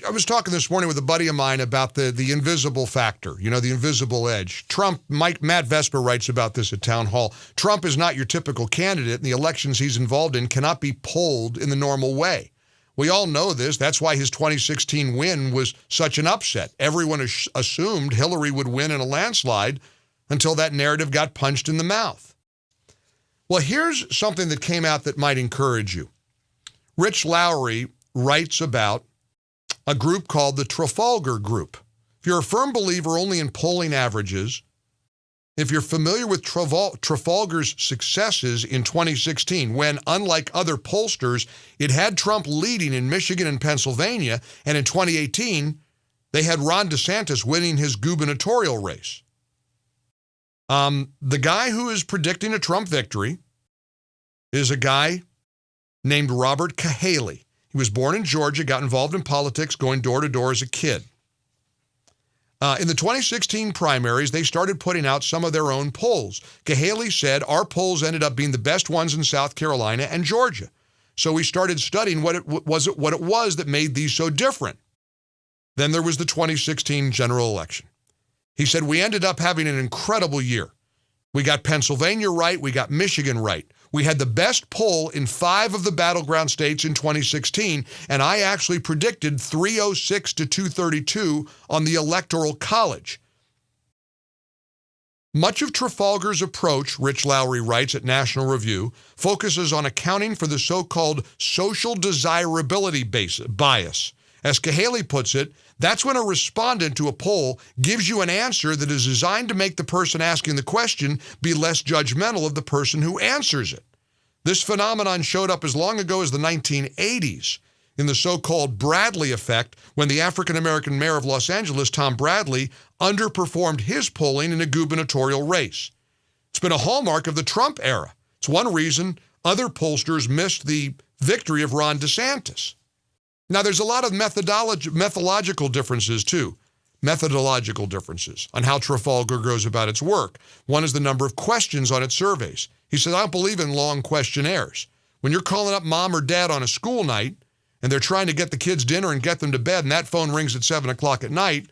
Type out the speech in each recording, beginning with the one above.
I was talking this morning with a buddy of mine about the invisible factor, the invisible edge. Matt Vesper writes about this at Town Hall. Trump is not your typical candidate, and the elections he's involved in cannot be polled in the normal way. We all know this. That's why his 2016 win was such an upset. Everyone assumed Hillary would win in a landslide until that narrative got punched in the mouth. Well, here's something that came out that might encourage you. Rich Lowry writes about a group called the Trafalgar Group. If you're a firm believer only in polling averages, if you're familiar with Trafalgar's successes in 2016, when, unlike other pollsters, it had Trump leading in Michigan and Pennsylvania, and in 2018, they had Ron DeSantis winning his gubernatorial race. The guy who is predicting a Trump victory is a guy named Robert Cahaly. He was born in Georgia, got involved in politics, going door to door as a kid. In the 2016 primaries, they started putting out some of their own polls. Cahaly said, our polls ended up being the best ones in South Carolina and Georgia. So we started studying what it was that made these so different. Then there was the 2016 general election. He said, we ended up having an incredible year. We got Pennsylvania right. We got Michigan right. We had the best poll in 5 of the battleground states in 2016, and I actually predicted 306 to 232 on the Electoral College. Much of Trafalgar's approach, Rich Lowry writes at National Review, focuses on accounting for the so-called social desirability bias. As Cahaly puts it, that's when a respondent to a poll gives you an answer that is designed to make the person asking the question be less judgmental of the person who answers it. This phenomenon showed up as long ago as the 1980s in the so-called Bradley effect, when the African-American mayor of Los Angeles, Tom Bradley, underperformed his polling in a gubernatorial race. It's been a hallmark of the Trump era. It's one reason other pollsters missed the victory of Ron DeSantis. Now, there's a lot of methodological differences, too. Methodological differences on how Trafalgar goes about its work. One is the number of questions on its surveys. He said, I don't believe in long questionnaires. When you're calling up mom or dad on a school night and they're trying to get the kids dinner and get them to bed and that phone rings at 7 o'clock at night,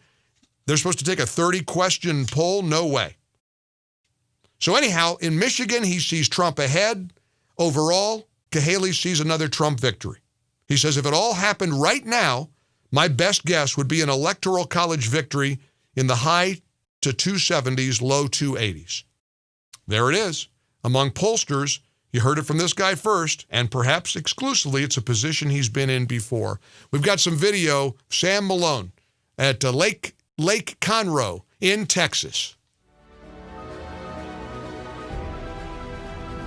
they're supposed to take a 30-question poll? No way. So anyhow, in Michigan, he sees Trump ahead. Overall, Cahaly sees another Trump victory. He says, if it all happened right now, my best guess would be an electoral college victory in the high to 270s, low 280s. There it is. Among pollsters, you heard it from this guy first, and perhaps exclusively, it's a position he's been in before. We've got some video, Sam Malone at Lake Conroe in Texas.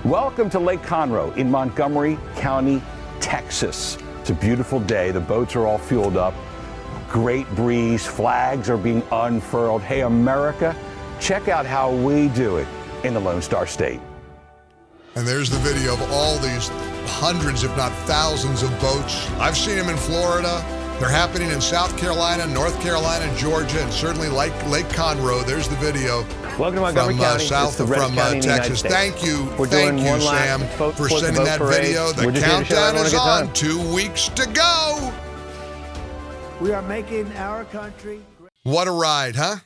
Welcome to Lake Conroe in Montgomery County, Texas. It's a beautiful day. The boats are all fueled up. Great breeze. Flags are being unfurled. Hey, America, check out how we do it in the Lone Star State. And there's the video of all these hundreds, if not thousands, of boats. I've seen them in Florida. They're happening in South Carolina, North Carolina, Georgia, and certainly Lake Conroe. There's the video. Welcome to Montgomery County. South from Texas. Thank you, Sam, for sending that video. The countdown is on. 2 weeks to go. We are making our country great. What a ride, huh?